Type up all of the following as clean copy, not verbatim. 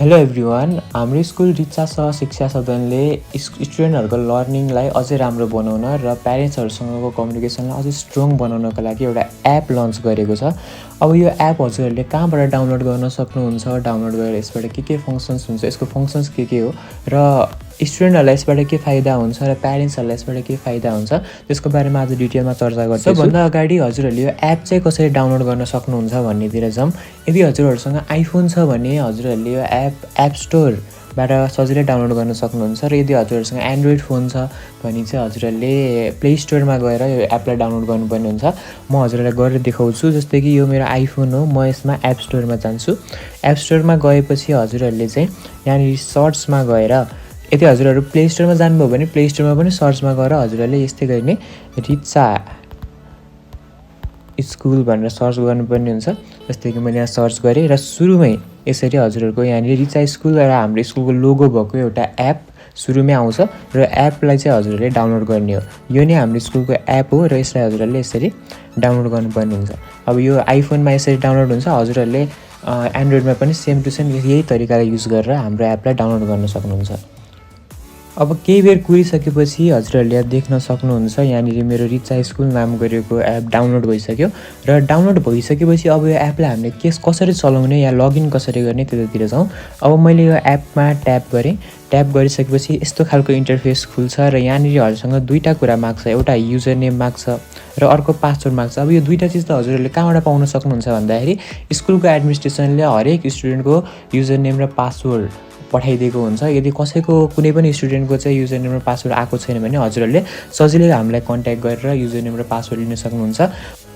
Hello everyone, हाम्रो school Richa शिक्षा सदनले स्टुडेन्टहरूको लर्निङलाई अझै राम्रो बनाउन र प्यारेन्ट्सहरूसँगको कम्युनिकेसनलाई अझै स्ट्रङ बनाउनको लागि एउटा एप लन्च गरेको छ। अब यो एप हजुरहरूले कहाँबाट डाउनलोड गर्न सक्नुहुन्छ, डाउनलोड गरेर यसबाट के फङ्सन्स हुन्छ, यसको फङ्सन्स के हो र स्टुडेन्टहरूलाई यसबाट के फाइदा हुन्छ र प्यारेन्ट्सहरूलाई यसबाट के फाइदा हुन्छ, त्यसको बारेमा आज डिटेलमा चर्चा गर्छौँ। भन्दा अगाडि हजुरहरूले यो एप चाहिँ कसरी डाउनलोड गर्न सक्नुहुन्छ भन्नेतिर जाउँ। यदि हजुरहरूसँग आइफोन छ भने हजुरहरूले यो एप स्टोरबाट सजिलै डाउनलोड गर्न सक्नुहुन्छ र यदि हजुरहरूसँग एन्ड्रोइड फोन छ भने चाहिँ हजुरहरूले प्ले स्टोरमा गएर यो एपलाई डाउनलोड गर्नुपर्ने हुन्छ। म हजुरहरूलाई गरेर देखाउँछु। जस्तै कि यो मेरो आइफोन हो, म यसमा एप स्टोरमा जान्छु। एप स्टोरमा गएपछि हजुरहरूले चाहिँ यहाँनिर सर्चमा गएर, यदि हजुरहरू प्ले स्टोरमा जानुभयो भने प्ले स्टोरमा पनि सर्चमा गएर हजुरहरूले यस्तै गरी नै रिचा स्कुल भनेर सर्च गर्नुपर्ने हुन्छ। जस्तै कि मैले यहाँ सर्च गरेँ र सुरुमै यसरी हजुरहरूको यहाँनिर रिचा स्कुल र हाम्रो स्कुलको लोगो भएको एउटा एप सुरुमै आउँछ र एपलाई चाहिँ हजुरहरूले डाउनलोड गर्ने हो। यो नै हाम्रो स्कुलको एप हो र यसलाई हजुरहरूले यसरी डाउनलोड गर्नुपर्ने हुन्छ। अब यो आइफोनमा यसरी डाउनलोड हुन्छ, हजुरहरूले एन्ड्रोइडमा पनि सेम टु सेम यही तरिकाले युज गरेर हाम्रो एपलाई डाउनलोड गर्न सक्नुहुन्छ। अब केही बेर कुरिसकेपछि हजुरहरूले देख्न सक्नुहुन्छ यहाँनिर मेरो रिचा स्कुल नाम गरेको एप डाउनलोड भइसक्यो र डाउनलोड भइसकेपछि अब यो एपलाई हामीले कसरी चलाउने या लगइन कसरी गर्ने त्यतातिर जाउँ। अब मैले यो एपमा ट्याप गरेँ। ट्याप गरिसकेपछि यस्तो खालको इन्टरफेस खुल्छ र यहाँनिर हजुरसँग दुईवटा कुरा माग्छ। एउटा युजर नेम माग्छ र अर्को पासवर्ड माग्छ। अब यो दुईवटा चिज त हजुरहरूले कहाँबाट पाउन सक्नुहुन्छ भन्दाखेरि स्कुलको एडमिनिस्ट्रेसनले हरेक स्टुडेन्टको युजर नेम र पासवर्ड पठाइदिएको हुन्छ। यदि कसैको कुनै पनि स्टुडेन्टको चाहिँ युजर नेम र पासवर्ड आएको छैन भने हजुरहरूले सजिलै हामीलाई कन्ट्याक्ट गरेर युजर नेम र पासवर्ड लिन सक्नुहुन्छ।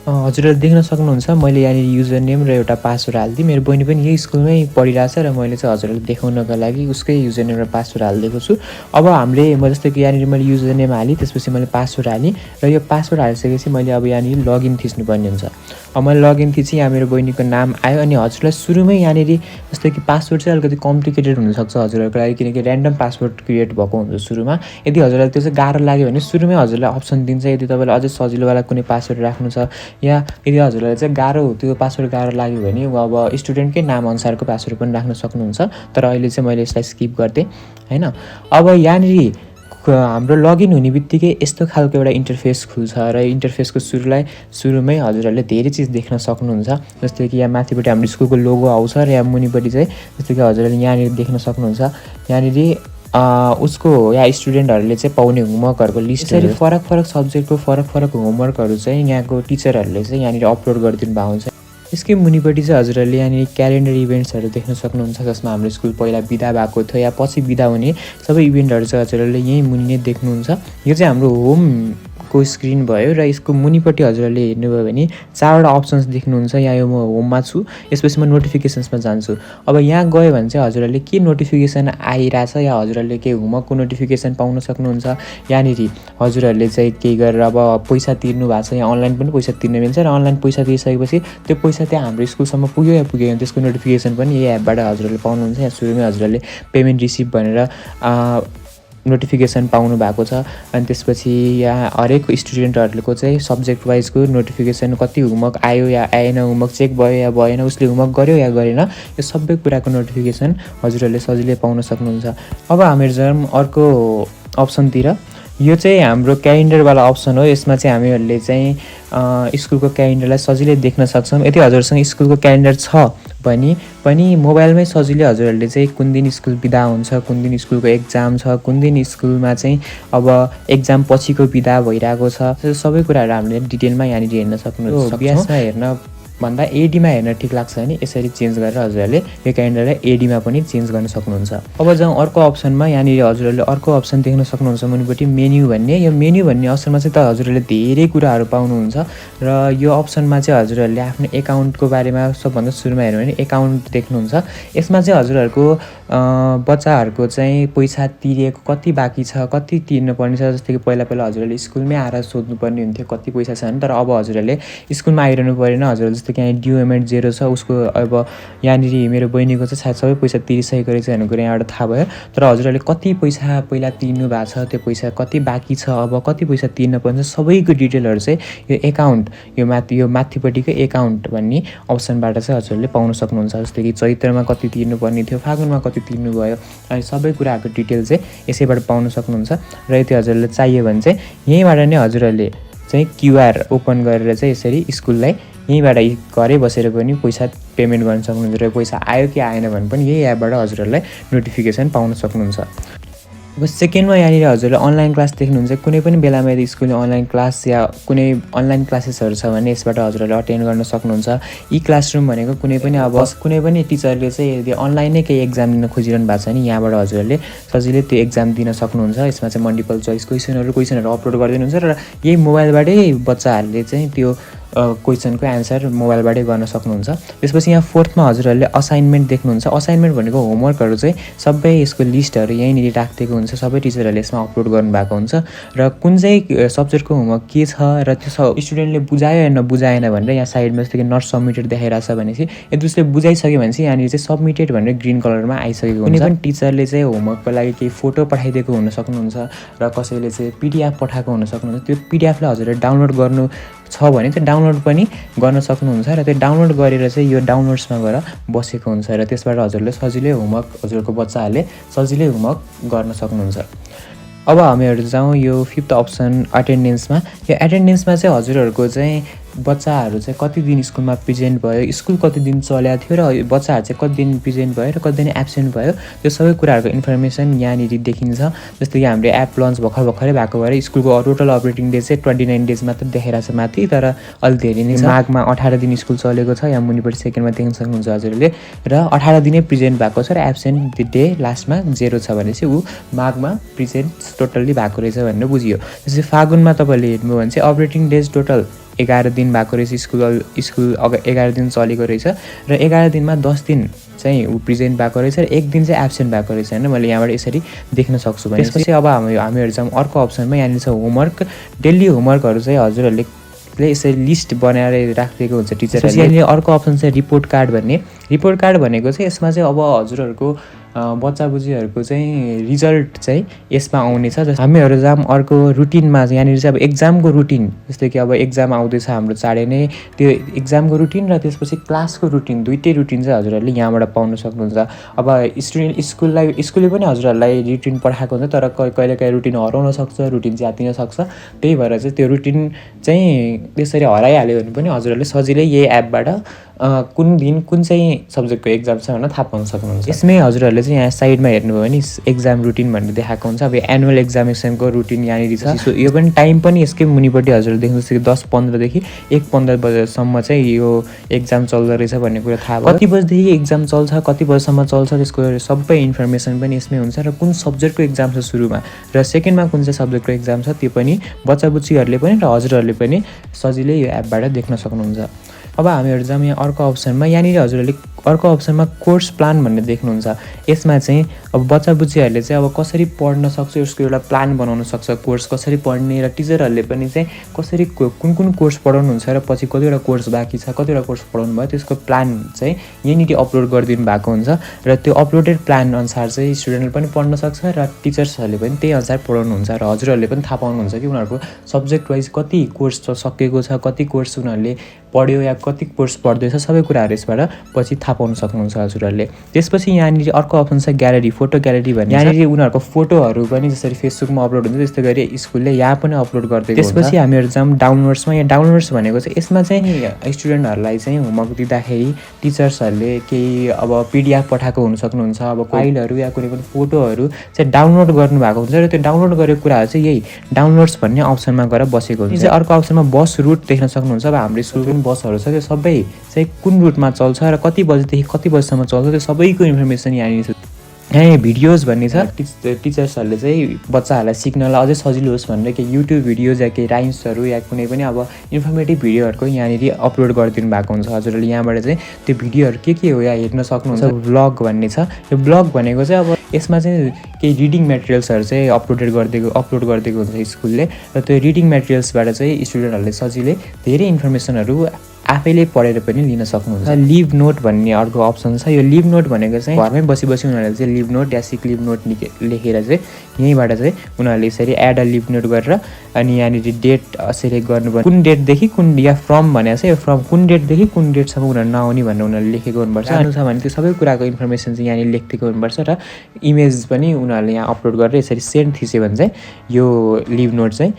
हजुरहरूले देख्न सक्नुहुन्छ मैले यहाँनिर युजर नेम र एउटा पासवर्ड हालिदिएँ। मेरो बहिनी पनि यही स्कुलमै पढिरहेछ र मैले चाहिँ हजुरहरूले देखाउनको लागि उसकै युजर नेम र पासवर्ड हालिदिएको छु। अब म जस्तै कि यहाँनिर मैले युजर नेम हालेँ, त्यसपछि मैले पासवर्ड हालेँ र यो पासवर्ड हालिसकेपछि मैले अब यहाँनिर लगइन थिच्नुपर्ने हुन्छ। अब मैले लगइन थिचेँ, यहाँ मेरो बहिनीको नाम आयो अनि हजुरलाई सुरुमै यहाँनिर जस्तै कि पासवर्ड चाहिँ अलिकति कम्प्लिकेटेड हुनसक्छ हजुरहरूको लागि, किनकि ऱ्यान्डम पासवर्ड क्रिएट भएको हुन्छ सुरुमा। यदि हजुरलाई त्यो चाहिँ गाह्रो लाग्यो भने सुरुमै हजुरलाई अप्सन दिन्छ, यदि तपाईँलाई अझै सजिलोवाला कुनै पासवर्ड राख्नु छ या यदि हजुरलाई चाहिँ त्यो पासवर्ड गाह्रो लाग्यो भने अब स्टुडेन्टकै नाम अनुसारको पासवर्ड पनि राख्न सक्नुहुन्छ। तर अहिले चाहिँ मैले यसलाई स्किप गरिदिएँ हैन। अब यहाँनिर हाम्रो लगइन हुने बित्तिकै यस्तो खालको एउटा इन्टरफेस खुल्छ र इन्टरफेसको सुरुमै हजुरहरूले धेरै चिज देख्न सक्नुहुन्छ। जस्तै कि यहाँ माथिपट्टि हाम्रो स्कुलको लोगो आउँछ र यहाँ मुनिपट्टि चाहिँ जस्तै कि हजुरहरूले यहाँनिर देख्न सक्नुहुन्छ यहाँनिर उसको या स्टुडेन्टहरूले चाहिँ पाउने होमवर्कहरूको लिस्ट। यसरी फरक सब्जेक्टको फरक होमवर्कहरू चाहिँ यहाँको टिचरहरूले चाहिँ यहाँनिर अपलोड गरिदिनु भएको हुन्छ। यसकै मुनिपट्टि चाहिँ हजुरहरूले यहाँनिर क्यालेन्डर इभेन्ट्सहरू देख्न सक्नुहुन्छ, जसमा हाम्रो स्कुल पहिला बिदा भएको थियो या पछि बिदा हुने सबै इभेन्टहरू चाहिँ हजुरहरूले यहीँ मुनि नै देख्नुहुन्छ। यो चाहिँ हाम्रो होमको स्क्रिन भयो र यसको मुनिपट्टि हजुरहरूले हेर्नुभयो भने 4वटा अप्सन्स देख्नुहुन्छ। यहाँ यो म होममा छु, यसपछि म नोटिफिकेसन्समा जान्छु। अब यहाँ गयो भने चाहिँ हजुरहरूले के नोटिफिकेसन आइरहेछ या हजुरहरूले केही होमवर्कको नोटिफिकेसन पाउन सक्नुहुन्छ। यहाँनिर हजुरहरूले चाहिँ केही गरेर अब पैसा तिर्नु भएको छ, यहाँ अनलाइन पनि पैसा तिर्न मिल्छ र अनलाइन पैसा तिरिसकेपछि त्यो पैसा त्यहाँ हाम्रो स्कुलसम्म पुग्यो या पुगेन त्यसको नोटिफिकेसन पनि यही एपबाट हजुरहरूले पाउनुहुन्छ। यहाँ सुरुमै हजुरहरूले पेमेन्ट रिसिभ भनेर नोटिफिकेसन पाउनु भएको छ। अनि त्यसपछि यहाँ हरेक स्टुडेन्टहरूको चाहिँ सब्जेक्ट वाइजको नोटिफिकेसन, कति होमवर्क आयो या आएन, होमवर्क चेक भयो या भएन, उसले होमवर्क गर्यो या गरेन, यो सबै कुराको नोटिफिकेसन हजुरहरूले सजिलै पाउन सक्नुहुन्छ। अब हामीहरू जाउँ अर्को अप्सनतिर। यो चाहिँ हाम्रो क्यालेन्डरवाला अप्सन हो। यसमा चाहिँ हामीहरूले चाहिँ स्कुलको क्यालेन्डरलाई सजिलै देख्न सक्छौँ। यदि हजुरसँग स्कुलको क्यालेन्डर छ भने पनि मोबाइलमै सजिलै हजुरहरूले चाहिँ कुन दिन स्कुल बिदा हुन्छ, कुन दिन स्कुलको एक्जाम छ, कुन दिन स्कुलमा चाहिँ अब एक्जाम पछिको बिदा भइरहेको छ, सबै कुराहरू हामीले डिटेलमा यहाँनिर हेर्न सक्नुहुन्छ। बिएसमा हेर्न भन्दा एडीमा हेर्न ठिक लाग्छ भने यसरी चेन्ज गरेर हजुरहरूले यो क्यालेन्डरलाई एडीमा पनि चेन्ज गर्न सक्नुहुन्छ। अब जाउँ अर्को अप्सनमा। यहाँनिर हजुरहरूले अर्को अप्सन देख्न सक्नुहुन्छ मुनिपट्टि मेन्यु भन्ने। यो मेन्यु भन्ने अप्सनमा चाहिँ त हजुरहरूले धेरै कुराहरू पाउनुहुन्छ र यो अप्सनमा चाहिँ हजुरहरूले आफ्नो एकाउन्टको बारेमा सबभन्दा सुरुमा हेर्नु भने एकाउन्ट देख्नुहुन्छ। यसमा चाहिँ हजुरहरूको बच्चाहरूको चाहिँ पैसा तिरेको कति बाँकी छ, कति तिर्नुपर्ने छ। जस्तै कि पहिला हजुरहरूले स्कुलमै आएर सोध्नुपर्ने हुन्थ्यो कति पैसा छ भने, तर अब हजुरहरूले स्कुलमा आइरहनु परेन। हजुरहरूले जस्तो कि यहाँ ड्यु एमाउन्ट 0 छ, उसको अब यहाँनिर मेरो बहिनीको चाहिँ सायद सबै पैसा तिरिसकेको रहेछ भन्ने कुरा यहाँबाट थाहा भयो। तर हजुरहरूले कति पैसा पहिला तिर्नु भएको छ, त्यो पैसा कति बाँकी छ, अब कति पैसा तिर्न पर्छ, सबैको डिटेलहरू चाहिँ यो एकाउन्ट यो माथिपट्टिको एकाउन्ट भन्ने अप्सनबाट चाहिँ हजुरहरूले पाउन सक्नुहुन्छ। जस्तै कि चैत्रमा कति तिर्नुपर्ने थियो, फागुनमा कति तिर्नु भयो, अनि सबै कुराहरूको डिटेल चाहिँ यसैबाट पाउन सक्नुहुन्छ। र यदि हजुरहरूले चाहियो भने चाहिँ यहीँबाट नै हजुरहरूले चाहिँ क्युआर ओपन गरेर चाहिँ यसरी स्कुललाई यहीँबाट घरै बसेर पनि पैसा पेमेन्ट गर्न सक्नुहुन्छ। र पैसा आयो कि आएन भने पनि यही एपबाट हजुरहरूलाई नोटिफिकेसन पाउन सक्नुहुन्छ। अब सेकेन्डमा यहाँनिर हजुरले अनलाइन क्लास देख्नुहुन्छ। कुनै पनि बेलामा यदि स्कुलले अनलाइन क्लास या कुनै अनलाइन क्लासेसहरू छ भने यसबाट हजुरहरूले अटेन्ड गर्न सक्नुहुन्छ। ई क्लासरुम भनेको कुनै पनि टिचरले चाहिँ यदि अनलाइनै केही एक्जाम दिन खोजिरहनु भएको छ भने यहाँबाट हजुरहरूले सजिलै त्यो एक्जाम दिन सक्नुहुन्छ। यसमा चाहिँ मल्टिपल चोइस क्वेसनहरू अपलोड गरिदिनुहुन्छ र यही मोबाइलबाटै बच्चाहरूले चाहिँ त्यो क्वेसनको एन्सर मोबाइलबाटै गर्न सक्नुहुन्छ। त्यसपछि यहाँ फोर्थमा हजुरहरूले असाइनमेन्ट देख्नुहुन्छ। असाइनमेन्ट भनेको होमवर्कहरू चाहिँ सबै यसको लिस्टहरू यहीँनिर राखिदिएको हुन्छ। सबै टिचरहरूले यसमा अपलोड गर्नुभएको हुन्छ र कुन चाहिँ सब्जेक्टको होमवर्क के छ र त्यो स्टुडेन्टले बुझायो या नबुझाएन भनेर यहाँ साइडमा जस्तो कि नट सबमिटेड देखाइरहेको छ भनेपछि यदि उसले बुझाइसक्यो भने चाहिँ यहाँनिर चाहिँ सबमिटेड भनेर ग्रिन कलरमा आइसकेको हुन्छ। कुनै पनि टिचरले चाहिँ होमवर्कको लागि केही फोटो पठाइदिएको हुन सक्नुहुन्छ र कसैले चाहिँ पिडिएफ पठाएको हुन सक्नुहुन्छ। त्यो पिडिएफलाई हजुरले डाउनलोड गर्नु छ भने चाहिँ डाउनलोड पनि गर्न सक्नुहुन्छ र त्यो डाउनलोड गरेर चाहिँ यो डाउनलोड्समा गएर बसेको हुन्छ र त्यसबाट हजुरले सजिलै होमवर्क हजुरको बच्चाहरूले सजिलै होमवर्क गर्न सक्नुहुन्छ। अब हामीहरू जाउँ यो फिफ्थ अप्सन एटेन्डेन्समा। यो एटेन्डेन्समा चाहिँ हजुरहरूको चाहिँ बच्चाहरू चाहिँ कति दिन स्कुलमा प्रेजेन्ट भयो, स्कुल कति दिन चलेको थियो र बच्चाहरू चाहिँ कति दिन प्रेजेन्ट भयो र कति दिन एब्सेन्ट भयो, त्यो सबै कुराहरूको इन्फर्मेसन यहाँनिर देखिन्छ। जस्तो कि हाम्रो एप लन्च भर्खरै भएको भएर स्कुलको टोटल अपरेटिङ डे चाहिँ 29 डेज मात्र देखाइरहेको छ माथि, तर अलि धेरै नै माघमा 18 दिन स्कुल चलेको छ। यहाँ मुनिपट्टि सेकेन्डमा देख्न सक्नुहुन्छ हजुरले। र 18 दिनै प्रेजेन्ट भएको छ र एब्सेन्ट डे लास्टमा 0 छ भनेपछि ऊ माघमा प्रेजेन्ट टोटल्ली भएको रहेछ भनेर बुझियो। त्यसपछि फागुनमा तपाईँले हेर्नुभयो भने चाहिँ अपरेटिङ डेज टोटल 11 दिन भएको रहेछ। स्कुल 11 दिन चलेको रहेछ र 11 दिनमा 10 दिन चाहिँ ऊ प्रेजेन्ट भएको रहेछ र 1 दिन चाहिँ एब्सेन्ट भएको रहेछ होइन। मैले यहाँबाट यसरी देख्न सक्छु भने त्यसपछि अब हामीहरू चाहिँ अर्को अप्सनमा यहाँनिर छ होमवर्क। डेली होमवर्कहरू चाहिँ हजुरहरूले यसरी लिस्ट बनाएर राखिदिएको हुन्छ टिचरहरूले। यहाँनिर अर्को अप्सन चाहिँ रिपोर्ट कार्ड भन्ने। रिपोर्ट कार्ड भनेको चाहिँ यसमा चाहिँ अब हजुरहरूको बच्चा बुच्चीहरूको चाहिँ रिजल्ट चाहिँ यसमा आउनेछ। जस्तो हामीहरू जहाँ अर्को रुटिनमा यहाँनिर चाहिँ अब एक्जामको रुटिन, जस्तै कि अब एक्जाम आउँदैछ हाम्रो चाँडै नै, त्यो एक्जामको रुटिन र त्यसपछि क्लासको रुटिन दुइटै रुटिन चाहिँ हजुरहरूले यहाँबाट पाउन सक्नुहुन्छ। अब स्कुलले पनि हजुरहरूलाई रुटिन पठाएको हुन्छ, तर कहिलेकाहीँ रुटिन हराउन सक्छ, रुटिन च्यातिन सक्छ। त्यही भएर चाहिँ त्यो रुटिन चाहिँ त्यसरी हराइहाल्यो भने पनि हजुरहरूले सजिलै यही एपबाट कुन दिन कुन चाहिँ सब्जेक्टको एक्जाम छ भनेर थाहा पाउन सक्नुहुन्छ। यसमै हजुरहरूले चाहिँ यहाँ साइडमा हेर्नुभयो भने एक्जाम रुटिन भनेर देखाएको हुन्छ। अब एनुअल एक्जामिनेसनको रुटिन यहाँनिर छ। सो यो पनि टाइम पनि यसकै मुनिपट्टि हजुरले देख्नुहुन्छ कि 10:15 देखि 1:15 बजेसम्म चाहिँ यो एक्जाम चल्दो रहेछ भन्ने कुरा थाहा भयो। कति बजेदेखि एक्जाम चल्छ, कति बजेसम्म चल्छ, त्यसको सबै इन्फर्मेसन पनि यसमै हुन्छ र कुन सब्जेक्टको एक्जाम छ सुरुमा र सेकेन्डमा कुन चाहिँ सब्जेक्टको एक्जाम छ त्यो पनि बच्चा बुच्चीहरूले पनि र हजुरहरूले पनि सजिलै यो एपबाट देख्न सक्नुहुन्छ। अब हामीहरू जाउँ यहाँ अर्को अप्सनमा। यहाँनिर हजुरहरूले अर्को अप्सनमा कोर्स प्लान भन्ने देख्नुहुन्छ। यसमा चाहिँ अब बच्चा बुच्चीहरूले चाहिँ अब कसरी पढ्न सक्छ उसको एउटा प्लान बनाउन सक्छ, कोर्स कसरी पढ्ने, र टिचरहरूले पनि चाहिँ कसरी कुन कोर्स पढाउनुहुन्छ र पछि कतिवटा कोर्स बाँकी छ, कतिवटा कोर्स पढाउनु भयो, त्यसको प्लान चाहिँ यहीँनिर अपलोड गरिदिनु भएको हुन्छ र त्यो अपलोडेड प्लान अनुसार चाहिँ स्टुडेन्टले पनि पढ्न सक्छ र टिचर्सहरूले पनि त्यही अनुसार पढाउनुहुन्छ र हजुरहरूले पनि थाहा पाउनुहुन्छ कि उनीहरूको सब्जेक्ट वाइज कति कोर्स सकेको छ, कति कोर्स उनीहरूले पढ्यो या कति कोर्स पढ्दैछ, सबै कुराहरू यसबाट पछि थाहा पाउन सक्नुहुन्छ हजुरहरूले। त्यसपछि यहाँनिर अर्को अप्सन छ ग्यालेरी, फोटो ग्यालेरी भन्ने। यहाँनिर उनीहरूको फोटोहरू पनि जसरी फेसबुकमा अपलोड हुन्छ त्यस्तै गरी स्कुलले यहाँ पनि अपलोड गरिदिएको हुन्छ। त्यसपछि हामीहरू जाउँ डाउनलोड्समा। यहाँ डाउनलोड्स भनेको चाहिँ यसमा चाहिँ स्टुडेन्टहरूलाई चाहिँ होमवर्क दिँदाखेरि टिचर्सहरूले केही अब पिडिएफ पठाएको हुन सक्नुहुन्छ, अब फाइलहरू या कुनै पनि फोटोहरू चाहिँ डाउनलोड गर्नुभएको हुन्छ र त्यो डाउनलोड गरेको कुराहरू चाहिँ यही डाउनलोड्स भन्ने अप्सनमा गएर बसेको हुन्छ। अर्को अप्सनमा बस रुट देख्न सक्नुहुन्छ। अब हाम्रो स्कुलको पनि बसहरू छ, त्यो सबै चाहिँ कुन रुटमा चल्छ र कति बजेदेखि कति बजीसम्म चल्छ त्यो सबैको इन्फर्मेसन यहाँनिर छ। यहाँ भिडियोज भन्ने छ। टिचर्सहरूले चाहिँ बच्चाहरूलाई सिक्नलाई अझै सजिलो होस् भनेर केही युट्युब भिडियोज या केही राइम्सहरू या कुनै पनि अब इन्फर्मेटिभ भिडियोहरूको यहाँनिर अपलोड गरिदिनु भएको हुन्छ। हजुरहरूले यहाँबाट चाहिँ त्यो भिडियोहरू के हो या हेर्न सक्नुहुन्छ। ब्लग भन्ने छ। यो ब्लग भनेको चाहिँ अब यसमा चाहिँ केही रिडिङ मेटेरियल्सहरू चाहिँ अपलोड गरिदिएको हुन्छ स्कुलले र त्यो रिडिङ मेटेरियल्सबाट चाहिँ स्टुडेन्टहरूले सजिलै धेरै इन्फर्मेसनहरू आफैले पढेर पनि लिन सक्नुहुन्छ। लिभ नोट भन्ने अर्को अप्सन छ। यो लिभ नोट भनेको चाहिँ घरमै बसी उनीहरूले चाहिँ लिभ नोट या सिक लिभ नोट लेखेर चाहिँ यहीँबाट चाहिँ उनीहरूले यसरी एड अ लिभ नोट गरेर अनि यहाँनिर डेट सेलेक्ट गर्नुपर्छ। कुन डेटदेखि कुन या फ्रम भनेको छ, यो फ्रम कुन डेटदेखि कुन डेटसम्म उनीहरू नआउने भनेर उनीहरूले लेखेको हुनुपर्छ। जानु छ भने त्यो सबै कुराको इन्फर्मेसन चाहिँ यहाँनिर लेखिदिएको हुनुपर्छ र इमेज पनि उनीहरूले यहाँ अपलोड गरेर यसरी सेन्ड थिच्यो भने चाहिँ यो लिभ नोट चाहिँ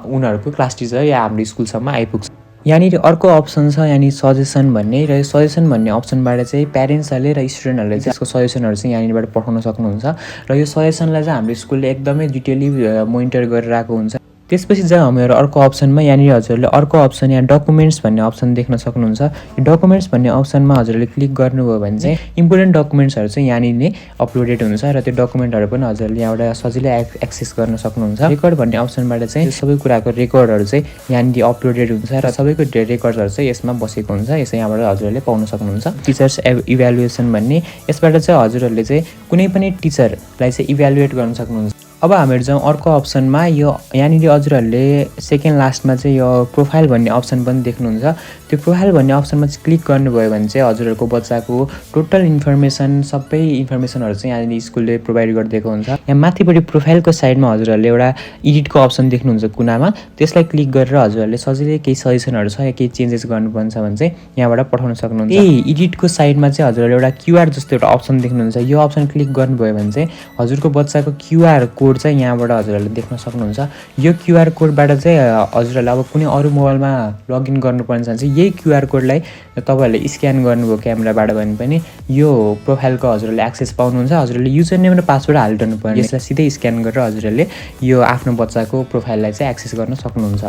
उनीहरूको क्लास टिचर या हाम्रो स्कुलसम्म आइपुग्छ। यहाँनिर अर्को अप्सन छ यहाँनिर सजेसन भन्ने, र यो सजेसन भन्ने अप्सनबाट चाहिँ प्यारेन्ट्सहरूले र स्टुडेन्टहरूले चाहिँ यसको सजेसनहरू चाहिँ यहाँनिरबाट पठाउन सक्नुहुन्छ र यो सजेसनलाई चाहिँ हाम्रो स्कुलले एकदमै डिटेली मोनिटर गरेर आएको हुन्छ। त्यसपछि चाहिँ हामीहरू अर्को अप्सनमा यहाँनिर हजुरहरूले अर्को अप्सन यहाँ डकुमेन्ट्स भन्ने अप्सन देख्न सक्नुहुन्छ। यो डकुमेन्ट्स भन्ने अप्सनमा हजुरहरूले क्लिक गर्नुभयो भने चाहिँ इम्पोर्टेन्ट डकुमेन्ट्सहरू चाहिँ यहाँनिर नै अपलोडेड हुन्छ र त्यो डकुमेन्टहरू पनि हजुरहरूले यहाँबाट सजिलै एक्सेस गर्न सक्नुहुन्छ। रेकर्ड भन्ने अप्सनबाट चाहिँ सबै कुराको रेकर्डहरू चाहिँ यहाँनिर अपलोडेड हुन्छ र सबैको रेकर्डहरू चाहिँ यसमा बसेको हुन्छ। यसै यहाँबाट हजुरहरूले पाउन सक्नुहुन्छ। टिचर्स इभ्यालुएसन भन्ने, यसबाट चाहिँ हजुरहरूले चाहिँ कुनै पनि टिचरलाई चाहिँ इभ्यालुएट गर्न सक्नुहुन्छ। अब हामीहरू चाहिँ अर्को अप्सनमा यो यहाँनिर हजुरहरूले सेकेन्ड लास्टमा चाहिँ यो प्रोफाइल भन्ने अप्सन पनि देख्नुहुन्छ। त्यो प्रोफाइल भन्ने अप्सनमा चाहिँ क्लिक गर्नुभयो भने चाहिँ हजुरहरूको बच्चाको टोटल इन्फर्मेसन सबै इन्फर्मेसनहरू चाहिँ यहाँनिर स्कुलले प्रोभाइड गरिदिएको हुन्छ। यहाँ माथिपट्टि प्रोफाइलको साइडमा हजुरहरूले एउटा एडिटको अप्सन देख्नुहुन्छ कुनामा, त्यसलाई क्लिक गरेर हजुरहरूले सजिलै केही सजेसनहरू छ या केही चेन्जेस गर्नुपर्छ भने चाहिँ यहाँबाट पठाउन सक्नुहुन्छ। एडिटको साइडमा चाहिँ हजुरहरूले एउटा क्युआर जस्तो एउटा अप्सन देख्नुहुन्छ। यो अप्सन क्लिक गर्नुभयो भने चाहिँ हजुरको बच्चाको क्युआर कोड चाहिँ यहाँबाट हजुरहरूले देख्न सक्नुहुन्छ। यो क्युआर कोडबाट चाहिँ हजुरहरूले अब कुनै अरू मोबाइलमा लगइन गर्नुपर्ने छ भने चाहिँ यही क्युआर कोडलाई तपाईँहरूले स्क्यान गर्नुभयो क्यामेराबाट भने पनि यो प्रोफाइलको हजुरहरूले एक्सेस पाउनुहुन्छ। हजुरहरूले युजर नेम र पासवर्ड हालिदिनु पर्ने, यसलाई सिधै स्क्यान गरेर हजुरहरूले यो आफ्नो बच्चाको प्रोफाइललाई चाहिँ एक्सेस गर्न सक्नुहुन्छ।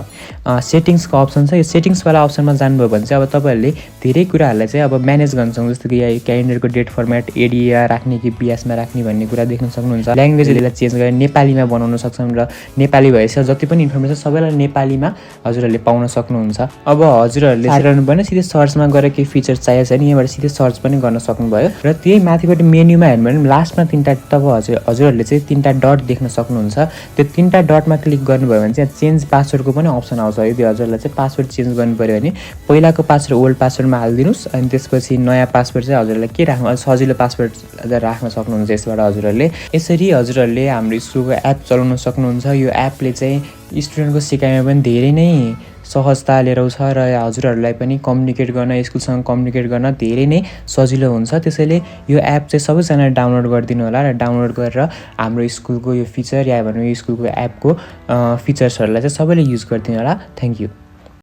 सेटिङ्सको अप्सन छ। यो सेटिङ्सवाला अप्सनमा जानुभयो भने चाहिँ अब तपाईँहरूले धेरै कुराहरूलाई चाहिँ अब म्यानेज गर्न सक्नुहुन्छ। जस्तो कि क्यालेन्डरको डेट फर्मेट एडिया राख्ने कि बिएसमा राख्ने भन्ने कुरा देख्न सक्नुहुन्छ। ल्याङ्ग्वेजलाई चेन्ज गरेर नेपालीमा बनाउन सक्छौँ र नेपाली भएपछि जति पनि इन्फर्मेसन सबैलाई नेपालीमा हजुरहरूले पाउन सक्नुहुन्छ। अब हजुरहरूले हेर्नु पर्ने सिधै सर्चमा गएर केही फिचर चाहिएको छ भने यहाँबाट सिधै सर्च पनि गर्न सक्नुभयो र त्यही माथिपट्टि मेन्युमा हेर्नु भने लास्टमा हजुरहरूले चाहिँ 3टा डट देख्न सक्नुहुन्छ। त्यो 3टा डटमा क्लिक गर्नुभयो भने चाहिँ चेन्ज पासवर्डको पनि अप्सन आउँछ। यदि हजुरलाई चाहिँ पासवर्ड चेन्ज गर्नु पऱ्यो भने पहिलाको पासवर्ड ओल्ड पासवर्डमा हालिदिनुहोस् अनि त्यसपछि नयाँ पासवर्ड चाहिँ हजुरलाई के राख्नु सजिलो पासवर्ड राख्न सक्नुहुन्छ। यसबाट हजुरहरूले यसरी हजुरहरूले हाम्रो स्कुलको एप चलाउन सक्नुहुन्छ। यो एपले चाहिँ स्टुडेन्टको सिकाइमा पनि धेरै नै सहजता लिएर आउँछ र हजुरहरूलाई पनि कम्युनिकेट गर्न स्कुलसँग कम्युनिकेट गर्न धेरै नै सजिलो हुन्छ। त्यसैले यो एप चाहिँ सबैजनाले डाउनलोड गरिदिनु होला र डाउनलोड गरेर हाम्रो स्कुलको यो फिचर या भनौँ यो स्कुलको एपको फिचर्सहरूलाई चाहिँ सबैले युज गरिदिनु होला। Thank you.